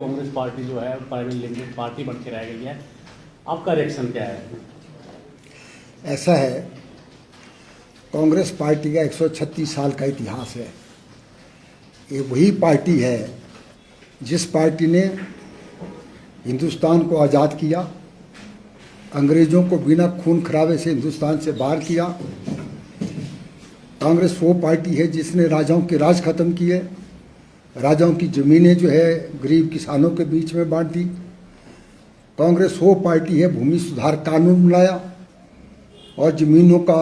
Congress party जो है private limited party बन के रह गई है, आपका रिएक्शन क्या है? ऐसा है, कांग्रेस पार्टी का 136 साल का इतिहास है। ये वही पार्टी है जिस पार्टी ने हिंदुस्तान को आज़ाद किया, अंग्रेज़ों को बिना खून खराबे से हिंदुस्तान से बाहर किया। कांग्रेस वो पार्टी है जिसने राजाओं के राज खत्म किए, राजाओं की ज़मीनें जो है गरीब किसानों के बीच में बांट दी। कांग्रेस वो पार्टी है भूमि सुधार कानून बनाया और ज़मीनों का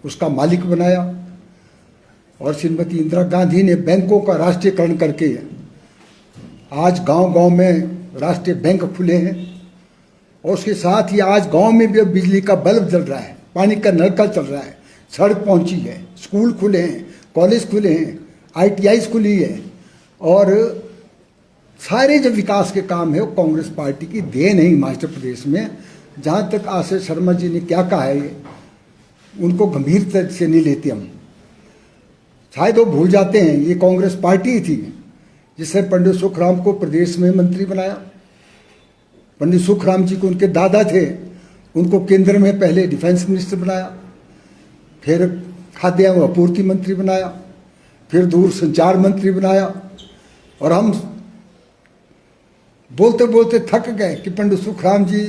उसका मालिक बनाया। और श्रीमती इंदिरा गांधी ने बैंकों का राष्ट्रीयकरण करके आज गांव-गांव में राष्ट्रीय बैंक खुले हैं। और उसके साथ ही आज गांव में भी बिजली का बल्ब जल रहा है, पानी का नलका चल रहा है, सड़क पहुंची है, स्कूल खुले हैं, कॉलेज खुले हैं, ITIs खुली है। और सारे जो विकास के काम है वो कांग्रेस पार्टी की देन है हिमाचल प्रदेश में। जहाँ तक आशीष शर्मा जी ने क्या कहा है, उनको गंभीरता से नहीं लेते हम। शायद वो भूल जाते हैं ये कांग्रेस पार्टी ही थी जिसने पंडित सुखराम को प्रदेश में मंत्री बनाया। पंडित सुखराम जी को उनके दादा थे, उनको केंद्र में पहले डिफेंस मिनिस्टर बनाया, फिर खाद्य एवं आपूर्ति मंत्री बनाया, फिर दूरसंचार मंत्री बनाया। और हम बोलते बोलते थक गए कि पंडित सुखराम जी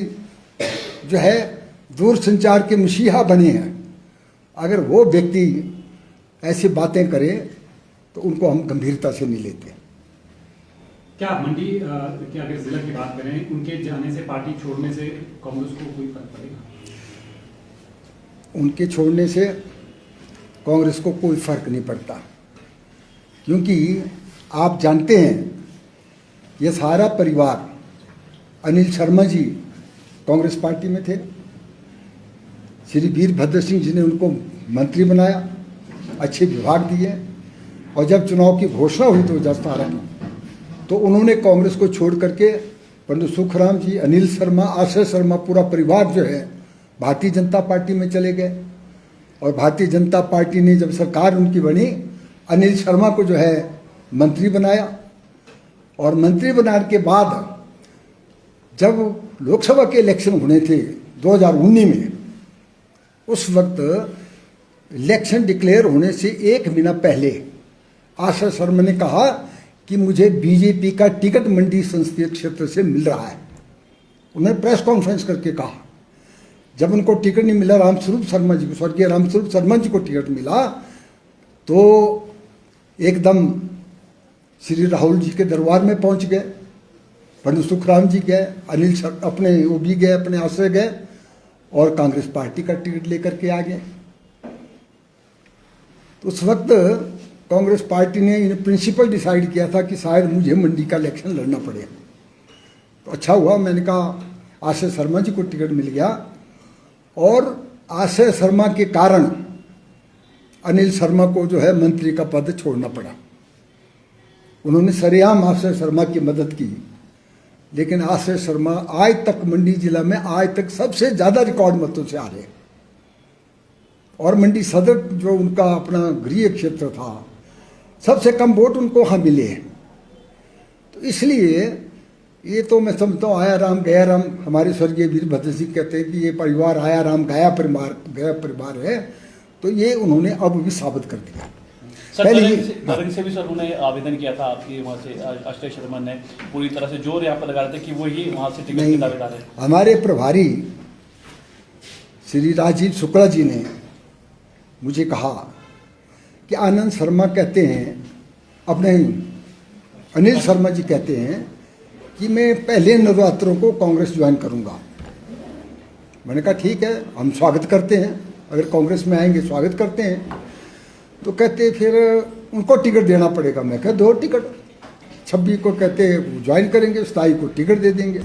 जो है दूरसंचार के मसीहा बने हैं। अगर वो व्यक्ति ऐसी बातें करे तो उनको हम गंभीरता से नहीं लेते। क्या मंडी के अगर जिला की बात करें, उनके जाने से, पार्टी छोड़ने से कांग्रेस को कोई फर्क पड़ेगा? उनके छोड़ने से कांग्रेस को कोई फर्क नहीं पड़ता, क्योंकि आप जानते हैं ये सारा परिवार, अनिल शर्मा जी कांग्रेस पार्टी में थे, श्री वीरभद्र सिंह जी ने उनको मंत्री बनाया, अच्छे विभाग दिए। और जब चुनाव की घोषणा हुई 2017 की, तो उन्होंने कांग्रेस को छोड़ करके पंडित सुखराम जी, अनिल शर्मा, आशीष शर्मा, पूरा परिवार जो है भारतीय जनता पार्टी में चले गए। और भारतीय जनता पार्टी ने जब सरकार उनकी बनी, अनिल शर्मा को जो है मंत्री बनाया। और मंत्री बनाने के बाद जब लोकसभा के इलेक्शन होने थे 2019 में, उस वक्त इलेक्शन डिक्लेयर होने से 1 महीना पहले आशा शर्मा ने कहा कि मुझे बीजेपी का टिकट मंडी संसदीय क्षेत्र से मिल रहा है। उन्होंने प्रेस कॉन्फ्रेंस करके कहा। जब उनको टिकट नहीं मिला, रामस्वरूप शर्मा जी को, स्वर्गीय रामस्वरूप शर्मा जी को टिकट मिला, तो एकदम श्री राहुल जी के दरबार में पहुंच गए, पंडित सुखराम जी गए, अनिल अपने वो भी गए, अपने आश्रय गए और कांग्रेस पार्टी का टिकट लेकर के आ गए। तो उस वक्त कांग्रेस पार्टी ने प्रिंसिपल डिसाइड किया था कि शायद मुझे मंडी का इलेक्शन लड़ना पड़े। तो अच्छा हुआ, मैंने कहा आशीष शर्मा जी को टिकट मिल गया। और आशीष शर्मा के कारण अनिल शर्मा को जो है मंत्री का पद छोड़ना पड़ा। उन्होंने सरेआम आशीष शर्मा की मदद की, लेकिन आशीष शर्मा आज तक मंडी जिला में आज तक सबसे ज़्यादा रिकॉर्ड मतों से आ रहे। और मंडी सदर जो उनका अपना गृह क्षेत्र था, सबसे कम वोट उनको वहाँ मिले। तो इसलिए ये तो मैं समझता हूँ आया राम गया राम। हमारे स्वर्गीय वीरभद्र सिंह कहते हैं कि ये परिवार आया राम गया परिवार है। तो ये उन्होंने अब भी साबित कर दिया। पहले से भी सर उन्होंने आवेदन किया था आपकी वहाँ से, आशीष शर्मा ने पूरी तरह से जोर यहाँ पर लगा रहे थे कि वो ही वहाँ से टिकट के दावेदार है। हमारे प्रभारी श्री राजीव शुक्ला जी ने मुझे कहा कि आनंद शर्मा कहते हैं, अपने अनिल शर्मा जी कहते हैं कि मैं पहले नवरात्रों को कांग्रेस ज्वाइन करूंगा। मैंने कहा ठीक है, हम स्वागत करते हैं, अगर कांग्रेस में आएंगे स्वागत करते हैं। तो कहते फिर उनको टिकट देना पड़ेगा। मैं कहा 2 टिकट, 26 को कहते ज्वाइन करेंगे, 27 को टिकट दे देंगे।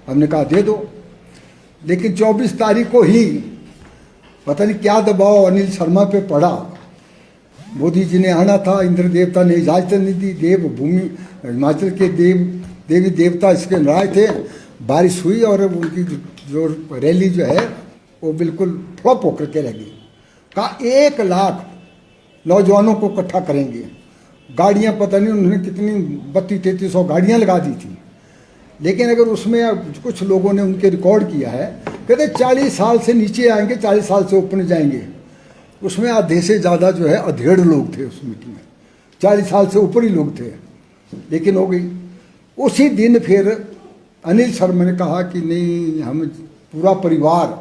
हमने कहा दे दो। लेकिन 24 तारीख को ही पता नहीं क्या दबाव अनिल शर्मा पे पड़ा। मोदी जी ने आना था, इंद्र देवता ने इजाजत नहीं दी, देव भूमि हिमाचल के देवी देवता इसके नाराज थे। बारिश हुई और उनकी जो रैली जो है वो बिल्कुल फ्लॉप होकर के रह गई। कहा 1 लाख नौजवानों को इकट्ठा करेंगे। गाड़ियां पता नहीं उन्होंने कितनी 3200-3300 गाड़ियां लगा दी थी। लेकिन अगर उसमें कुछ लोगों ने उनके रिकॉर्ड किया है, कहते 40 साल से नीचे आएंगे, 40 साल से ऊपर जाएंगे। उसमें आधे से ज़्यादा जो है अधेड़ लोग थे उस मीटिंग में, 40 साल से ऊपर ही लोग थे, लेकिन हो गई। उसी दिन फिर अनिल शर्मा ने कहा कि नहीं, हम पूरा परिवार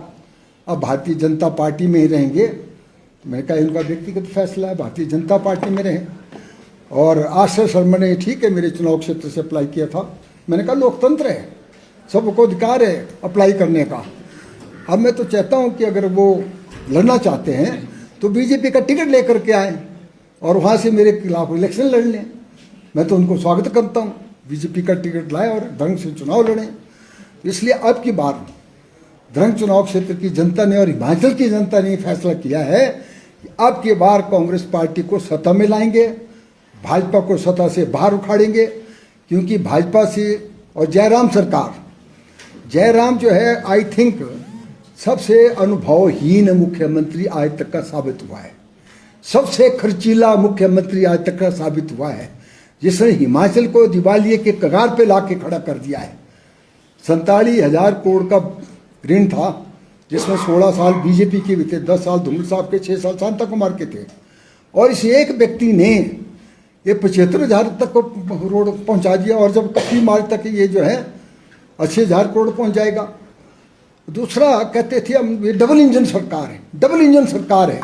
अब भारतीय जनता पार्टी में ही रहेंगे। तो मैंने कहा इनका व्यक्तिगत फैसला है, भारतीय जनता पार्टी में रहें। और आश्रय शर्मा ने ठीक है मेरे चुनाव क्षेत्र से अप्लाई किया था। मैंने कहा लोकतंत्र है, सबको अधिकार है अप्लाई करने का। अब मैं तो चाहता हूं कि अगर वो लड़ना चाहते हैं तो बीजेपी का टिकट लेकर के आए और वहाँ से मेरे खिलाफ इलेक्शन लड़ लें। मैं तो उनको स्वागत करता हूँ, बीजेपी का टिकट लाए और ढंग से चुनाव लड़ें। इसलिए अब की बार ढंग चुनाव क्षेत्र की जनता ने और हिमाचल की जनता ने फैसला किया है कि अब की बार कांग्रेस पार्टी को सत्ता में लाएंगे, भाजपा को सत्ता से बाहर उखाड़ेंगे। क्योंकि भाजपा से और जयराम सरकार, जयराम जो है आई थिंक सबसे अनुभवहीन मुख्यमंत्री आज तक का साबित हुआ है, सबसे खर्चीला मुख्यमंत्री आज तक का साबित हुआ है, जिसने हिमाचल को दिवालिये के कगार पे ला के खड़ा कर दिया है। 47,000 करोड़ का ऋण था, जिसमें 16 साल बीजेपी के भी थे, 10 साल धूमल साहब के, 6 साल शांता कुमार के थे। और इस एक व्यक्ति ने ये 75,000 तक को रोड पहुंचा दिया, और जब 31 मार्च तक ये जो है 80,000 करोड़ पहुंच जाएगा। दूसरा कहते थे हम ये डबल इंजन सरकार है, डबल इंजन सरकार है।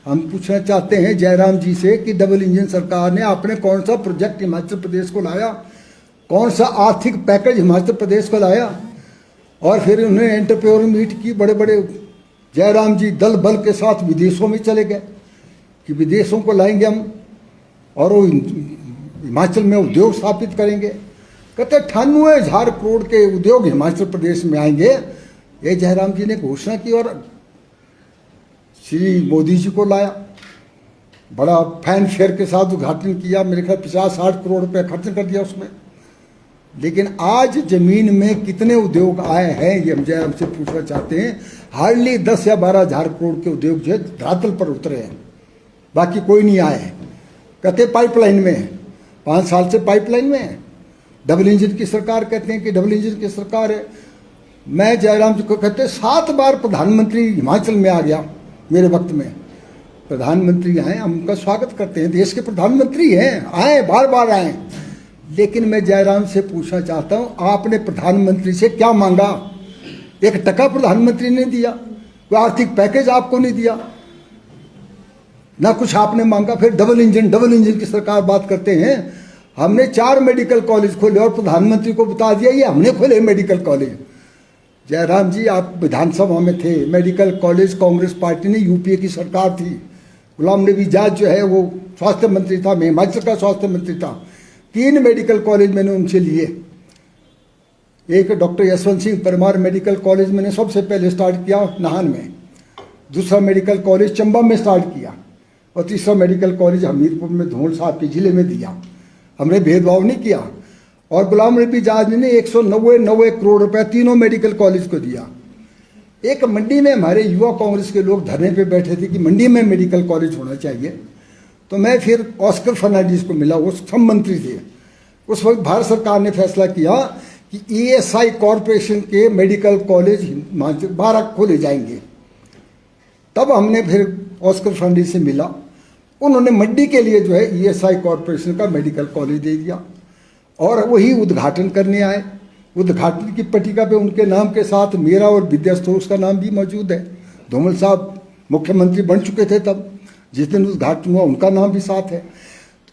हम पूछना चाहते हैं जयराम जी से कि डबल इंजन सरकार ने आपने कौन सा प्रोजेक्ट हिमाचल प्रदेश को लाया, कौन सा आर्थिक पैकेज हिमाचल प्रदेश को लाया। और फिर उन्होंने एंटरप्रेन्योर मीट की, बड़े बड़े जयराम जी दल बल के साथ विदेशों में चले गए कि विदेशों को लाएंगे हम और वो हिमाचल में उद्योग स्थापित करेंगे। कहते 98,000 करोड़ के उद्योग हिमाचल प्रदेश में आएंगे, ये जयराम जी ने घोषणा की। और श्री मोदी जी को लाया, बड़ा फैन फेयर के साथ उद्घाटन किया, मेरे ख्याल 50-60 करोड़ रुपये खर्च कर दिया उसमें। लेकिन आज जमीन में कितने उद्योग आए हैं ये हम जयराम से पूछना चाहते हैं। हार्डली 10 या 12,000 करोड़ के उद्योग जो है धरातल पर उतरे हैं, बाकी कोई नहीं आए हैं। कहते पाइपलाइन में है, 5 साल से पाइपलाइन में है। डबल इंजन की सरकार कहते हैं कि डबल इंजन की सरकार है। मैं जयराम जी को कहते 7 बार प्रधानमंत्री हिमाचल में आ गया मेरे वक्त में। प्रधानमंत्री आए, हम उनका स्वागत करते हैं, देश के प्रधानमंत्री हैं, आए, बार बार आए। लेकिन मैं जयराम से पूछना चाहता हूं, आपने प्रधानमंत्री से क्या मांगा? 1 टका प्रधानमंत्री ने दिया, कोई आर्थिक पैकेज आपको नहीं दिया, ना कुछ आपने मांगा। फिर डबल इंजन की सरकार बात करते हैं। हमने 4 मेडिकल कॉलेज खोले और प्रधानमंत्री को बता दिया ये हमने खोले मेडिकल कॉलेज। जयराम जी आप विधानसभा में थे, मेडिकल कॉलेज कांग्रेस पार्टी ने, यूपीए की सरकार थी, गुलाम नबी आजाद जो है वो स्वास्थ्य मंत्री था, मैं हिमाचल का स्वास्थ्य मंत्री था। 3 मेडिकल कॉलेज मैंने उनसे लिए। एक doctor Yashwant Singh Parmar medical college मैंने सबसे पहले स्टार्ट किया नाहन में, दूसरा मेडिकल कॉलेज चंबा में स्टार्ट किया, और तीसरा मेडिकल कॉलेज हमीरपुर में धौल साहब के जिले में दिया। हमने भेदभाव नहीं किया। और गुलाम नबी आजाद ने 190 करोड़ रुपए तीनों मेडिकल कॉलेज को दिया। एक मंडी में हमारे युवा कांग्रेस के लोग धरने पे बैठे थे कि मंडी में मेडिकल कॉलेज होना चाहिए। तो मैं फिर ऑस्कर फर्नांडिस को मिला, वो श्रम मंत्री थे उस वक्त। भारत सरकार ने फैसला किया कि ईएसआई कॉरपोरेशन के मेडिकल कॉलेज 12 खोले जाएंगे। तब हमने फिर ऑस्कर फर्नांडिस से मिला, उन्होंने मंडी के लिए जो है ईएसआई कॉरपोरेशन का मेडिकल कॉलेज दे दिया और वही उद्घाटन करने आए। उद्घाटन की पट्टिका पे उनके नाम के साथ मेरा और विद्यास्तोष का नाम भी मौजूद है। धूमल साहब मुख्यमंत्री बन चुके थे तब, जिस दिन उद्घाटन हुआ उनका नाम भी साथ है।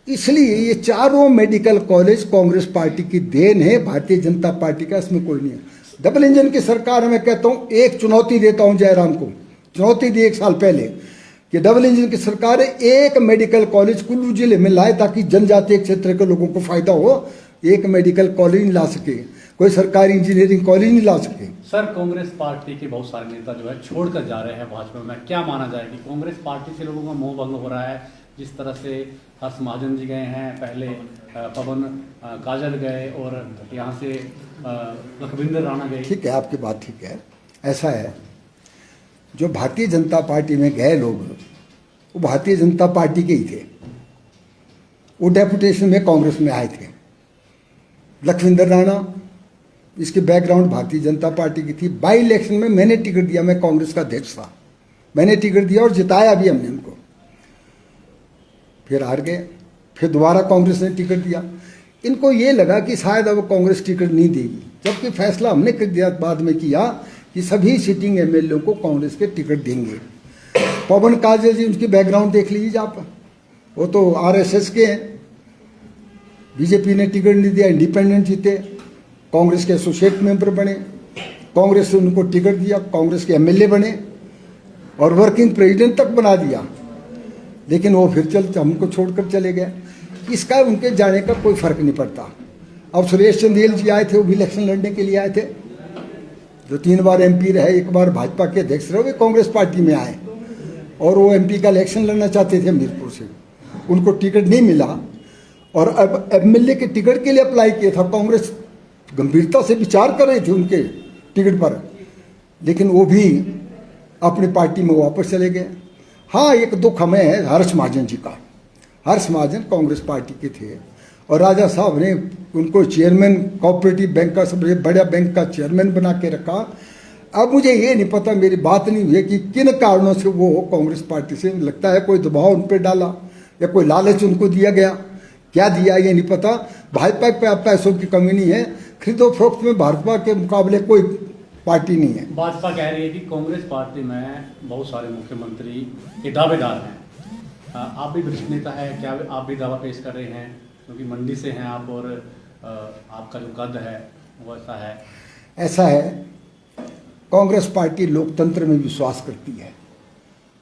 इसलिए ये 4 मेडिकल कॉलेज कांग्रेस पार्टी की देन है, भारतीय जनता पार्टी का इसमें कोई नहीं है। डबल इंजन की सरकार मैं कहता हूँ, एक चुनौती देता हूँ जयराम को, चुनौती दी 1 साल पहले कि डबल इंजन की सरकार है, 1 मेडिकल कॉलेज कुल्लू जिले में लाए ताकि जनजातीय क्षेत्र के लोगों को फायदा हो। 1 मेडिकल कॉलेज नहीं ला सके, कोई सरकारी इंजीनियरिंग कॉलेज नहीं ला सके। सर कांग्रेस पार्टी के बहुत सारे नेता जो है छोड़कर जा रहे हैं भाजपा में, क्या माना जाए कि कांग्रेस पार्टी से लोगों का मोह भंग हो रहा है? जिस तरह से हर्ष महाजन जी गए हैं, पहले पवन काजल गए और यहाँ से लखविंदर राणा गए। ठीक है, आपकी बात ठीक है। ऐसा है, जो भारतीय जनता पार्टी में गए लोग वो भारतीय जनता पार्टी के ही थे, वो डेपुटेशन में कांग्रेस में आए थे। लखविंदर राणा इसकी बैकग्राउंड भारतीय जनता पार्टी की थी। बाई इलेक्शन में मैंने टिकट दिया, मैं कांग्रेस का अध्यक्ष था, मैंने टिकट दिया और जिताया भी हमने उनको। फिर हार गए, फिर दोबारा कांग्रेस ने टिकट दिया। इनको ये लगा कि शायद अब कांग्रेस टिकट नहीं देगी, जबकि फैसला हमने कर दिया बाद में किया कि सभी सिटिंग एमएलए को कांग्रेस के टिकट देंगे। पवन काजल जी, उनकी बैकग्राउंड देख लीजिए आप, वो तो आरएसएस के हैं, बीजेपी ने टिकट नहीं दिया, इंडिपेंडेंट जीते, कांग्रेस के एसोसिएट मेंबर बने, कांग्रेस ने उनको टिकट दिया, कांग्रेस के एमएलए बने और वर्किंग प्रेसिडेंट तक बना दिया। लेकिन वो फिर हमको छोड़कर चले गए। इसका उनके जाने का कोई फर्क नहीं पड़ता। अब सुरेश चंदेल जी आए थे, वो भी इलेक्शन लड़ने के लिए आए थे, जो 3 बार एमपी रहे, 1 बार भाजपा के अध्यक्ष रहे, वे कांग्रेस पार्टी में आए और वो एमपी का इलेक्शन लड़ना चाहते थे हमीरपुर से, उनको टिकट नहीं मिला और अब एमएलए के टिकट के लिए अप्लाई किया था। कांग्रेस गंभीरता से विचार कर रही थी उनके टिकट पर, लेकिन वो भी अपनी पार्टी में वापस चले गए। हाँ, एक दुख हमें है हर्ष महाजन जी का। हर्ष महाजन कांग्रेस पार्टी के थे और राजा साहब ने उनको चेयरमैन कोऑपरेटिव बैंक का, सबसे बड़ा बैंक का चेयरमैन बना के रखा। अब मुझे ये नहीं पता, मेरी बात नहीं हुई है कि किन कारणों से वो कांग्रेस पार्टी से, लगता है कोई दबाव उन पर डाला या कोई लालच उनको दिया गया, क्या दिया ये नहीं पता। भाजपा पे पैसों की कमी नहीं है, खरीदो फरोख्त में भाजपा के मुकाबले कोई पार्टी नहीं है। भाजपा कह रही है कि कांग्रेस पार्टी में बहुत सारे मुख्यमंत्री के दावेदार हैं। आप भी वरिष्ठ नेता है, क्या आप भी दावा पेश कर रहे हैं, क्योंकि मंडी से हैं आप और आपका जो कद है वो ऐसा है? ऐसा है, कांग्रेस पार्टी लोकतंत्र में विश्वास करती है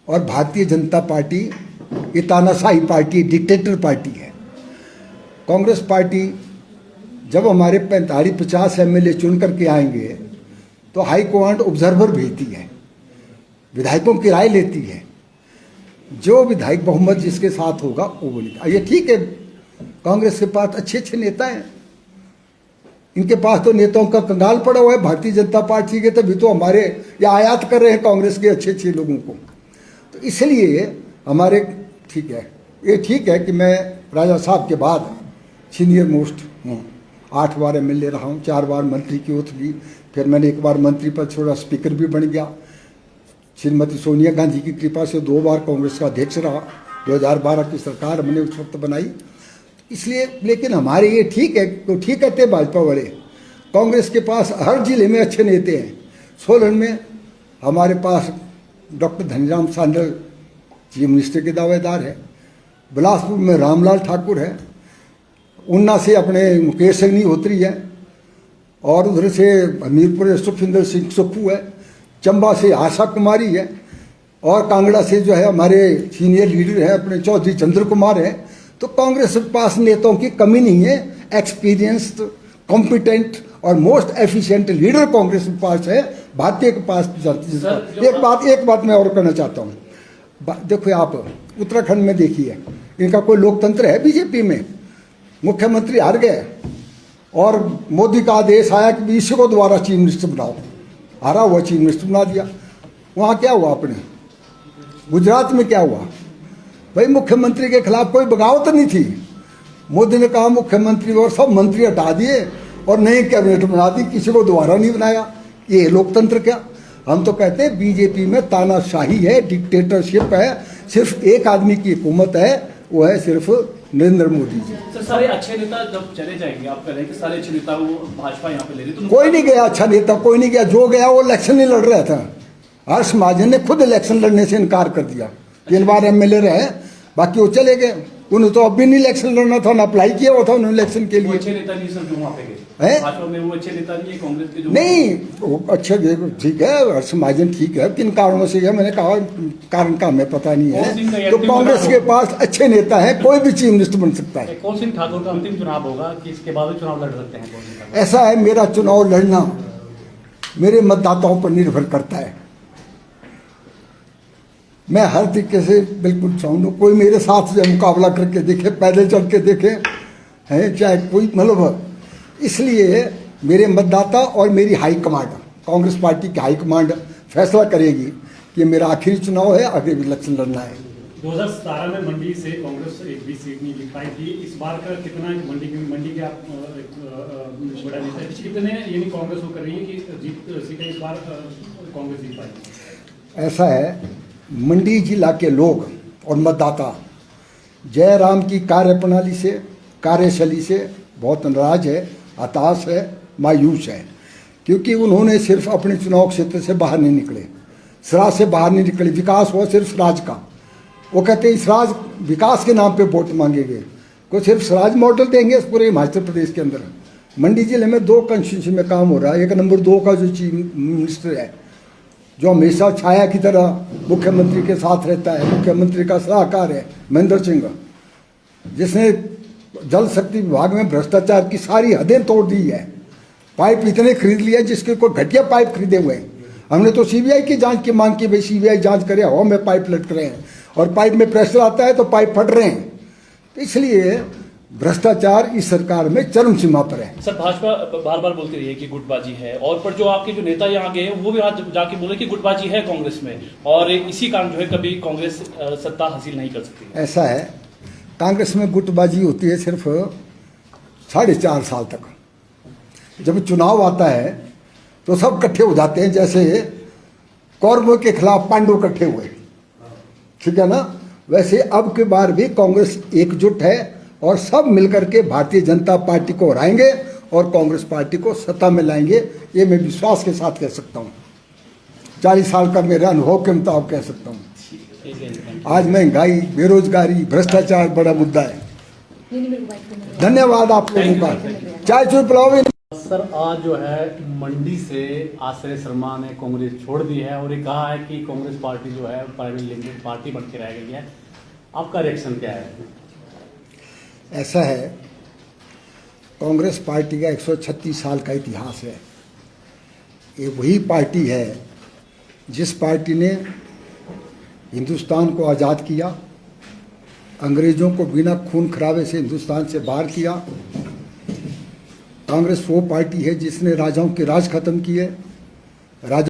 और भारतीय जनता पार्टी ये तानाशाही पार्टी, डिक्टेटर पार्टी है। कांग्रेस पार्टी जब हमारे 45-50 एमएलए चुन करके आएंगे तो हाई कमांड ऑब्जर्वर भेजती है, विधायकों की राय लेती है, जो विधायक बहुमत जिसके साथ होगा वो बोलेगा। ये ठीक है, कांग्रेस के पास अच्छे अच्छे नेता हैं, इनके पास तो नेताओं का कंगाल पड़ा हुआ है। भारतीय जनता पार्टी के तभी तो हमारे ये आयात कर रहे हैं कांग्रेस के अच्छे अच्छे लोगों को। तो इसलिए हमारे ठीक है, ये ठीक है कि मैं राजा साहब के बाद सीनियर मोस्ट हूँ, 8 बार एमएलए रहा हूँ, 4 बार मंत्री की ओथ ली, फिर मैंने 1 बार मंत्री पद छोड़ा, स्पीकर भी बन गया। श्रीमती सोनिया गांधी की कृपा से 2 बार कांग्रेस का अध्यक्ष रहा, 2012 की सरकार हमने उस वक्त बनाई। इसलिए लेकिन हमारे ये ठीक है, तो ठीक कहते भाजपा वाले, कांग्रेस के पास हर जिले में अच्छे नेता हैं। सोलन में हमारे पास doctor Dhaniram Shandil chief minister के दावेदार है, बिलासपुर में रामलाल ठाकुर है, ऊना से अपने मुकेश अग्निहोत्री है और उधर से हमीरपुर सुखविंदर सिंह सुप्पू है, चंबा से आशा कुमारी है और कांगड़ा से जो है हमारे सीनियर लीडर हैं अपने चौधरी चंद्र कुमार हैं। तो कांग्रेस के पास नेताओं की कमी नहीं है, एक्सपीरियंस्ड, कॉम्पिटेंट और मोस्ट एफिशिएंट लीडर कांग्रेस के पास है, भारतीय के पास। एक बात मैं और कहना चाहता हूँ, देखो आप उत्तराखंड में देखिए, इनका कोई लोकतंत्र है? बीजेपी में मुख्यमंत्री हार गए और मोदी का आदेश आया कि इसी को दोबारा चीफ मिनिस्टर बनाओ, हारा हुआ चीफ मिनिस्टर बना दिया। वहाँ क्या हुआ? अपने गुजरात में क्या हुआ भाई? मुख्यमंत्री के खिलाफ कोई बगावत नहीं थी, मोदी ने कहा मुख्यमंत्री और सब मंत्री हटा दिए और नई कैबिनेट बना दी, किसी को दोबारा नहीं बनाया। ये लोकतंत्र क्या? हम तो कहते हैं बीजेपी में तानाशाही है, डिक्टेटरशिप है, सिर्फ एक आदमी की हुकूमत है, वो है सिर्फ नरेंद्र मोदी जी। सर, सारे अच्छे नेता जब चले जाएंगे, आप कह रहे हैं कि सारे अच्छे नेता वो भाजपा यहाँ पे ले रही, तो कोई नहीं गया अच्छा नेता, कोई नहीं गया। जो गया वो इलेक्शन नहीं लड़ रहा था। हर्ष महाजन ने खुद इलेक्शन लड़ने से इनकार कर दिया, 3 बार एमएलए रहे, बाकी वो चले गए। उन्हें तो अब भी नहीं इलेक्शन लड़ना था, ना अप्लाई किया हुआ था उन्होंने इलेक्शन के लिए। अच्छे नेता नहीं सर जो वहाँ पे गए भाजपा में, वो अच्छे नेता नहीं है कांग्रेस के जो नहीं, वो अच्छे ठीक है, हर्ष महाजन ठीक है, किन कारणों से गया मैंने कहा, कारण का हमें पता नहीं है। तो कांग्रेस के पास अच्छे नेता है, कोई भी चीफ मिनिस्टर बन सकता है। कौन सिंह ठाकुर का अंतिम चुनाव होगा कि इसके बाद चुनाव लड़ सकते हैं? ऐसा है, मेरा चुनाव लड़ना मेरे मतदाताओं पर निर्भर करता है। मैं हर तरीके से बिल्कुल चाहूँगा कोई मेरे साथ जो मुकाबला करके देखे, पैदल चल के देखे हैं, चाहे कोई मतलब। इसलिए मेरे मतदाता और मेरी हाई कमांड, कांग्रेस पार्टी की हाई कमांड फैसला करेगी कि मेरा आखिरी चुनाव है, आगे भी इलेक्शन लड़ना है। 2017 में मंडी से कांग्रेस एक भी सीट नहीं जीत पाई थी। इस बार का कितना मंडी के आप बड़ा नेता है, कितने यानी कांग्रेस वो कर रही है कि जीत सीटें इस बार कांग्रेस जीत पाई? ऐसा है, मंडी जिला के लोग और मतदाता जयराम की कार्यप्रणाली से, कार्यशैली से बहुत नाराज है, हताश है, मायूस है, क्योंकि उन्होंने सिर्फ अपने चुनाव क्षेत्र से बाहर नहीं निकले, सराज से बाहर नहीं निकले। विकास हुआ सिर्फ सराज का। वो कहते हैं सराज विकास के नाम पे वोट मांगेंगे, को सिर्फ सराज मॉडल देंगे इस पूरे हिमाचल प्रदेश के अंदर। मंडी जिले में 2 कंस्टिट्यूंसी में काम हो रहा है। एक नंबर 2 का जो चीफ मिनिस्टर है, जो हमेशा छाया की तरह मुख्यमंत्री के साथ रहता है, मुख्यमंत्री का सलाहकार है, महेंद्र सिंह, जिसने जल शक्ति विभाग में भ्रष्टाचार की सारी हदें तोड़ दी है। पाइप इतने खरीद लिए जिसके कोई घटिया पाइप खरीदे हुए हैं। हमने तो सीबीआई की जांच की मांग की, भाई सीबीआई जांच करे, हवा में पाइप लटक रहे हैं और पाइप में प्रेशर आता है तो पाइप फट रहे हैं। तो इसलिए भ्रष्टाचार इस सरकार में चरम सीमा पर है। सर, भाजपा बार बार बोलती रही है कि गुटबाजी है, और पर जो आपके जो नेता यहाँ गए वो भी आज जाके बोले कि गुटबाजी है कांग्रेस में, और इसी कारण जो है कभी कांग्रेस सत्ता हासिल नहीं कर सकती। ऐसा है, कांग्रेस में गुटबाजी होती है सिर्फ 4.5 साल तक। जब चुनाव आता है तो सब इकट्ठे हो जाते हैं, जैसे कौरवों के खिलाफ पांडव इकट्ठे हुए, ठीक है ना। वैसे अब के बार भी कांग्रेस एकजुट है और सब मिलकर के भारतीय जनता पार्टी को हराएंगे और कांग्रेस पार्टी को सत्ता में लाएंगे। ये मैं विश्वास के साथ कह सकता हूँ। 40 साल का मेरा अनुभव के मुताबिक कह सकता हूँ। आज महंगाई, बेरोजगारी, भ्रष्टाचार बड़ा मुद्दा है। धन्यवाद आप लोगों का। चाय चूर पिलाओ। सर, आज जो है मंडी से आश्रय शर्मा ने कांग्रेस छोड़ दी है और ये कहा है कि कांग्रेस पार्टी जो है प्राइवेट लिमिटेड पार्टी बन के रह गई है। आपका रिएक्शन क्या है? ऐसा है, कांग्रेस पार्टी का 136 साल का इतिहास है। ये वही पार्टी है जिस पार्टी ने हिंदुस्तान को आज़ाद किया, अंग्रेज़ों को बिना खून खराबे से हिंदुस्तान से बाहर किया। कांग्रेस वो पार्टी है जिसने राजाओं के राज खत्म किए, राजा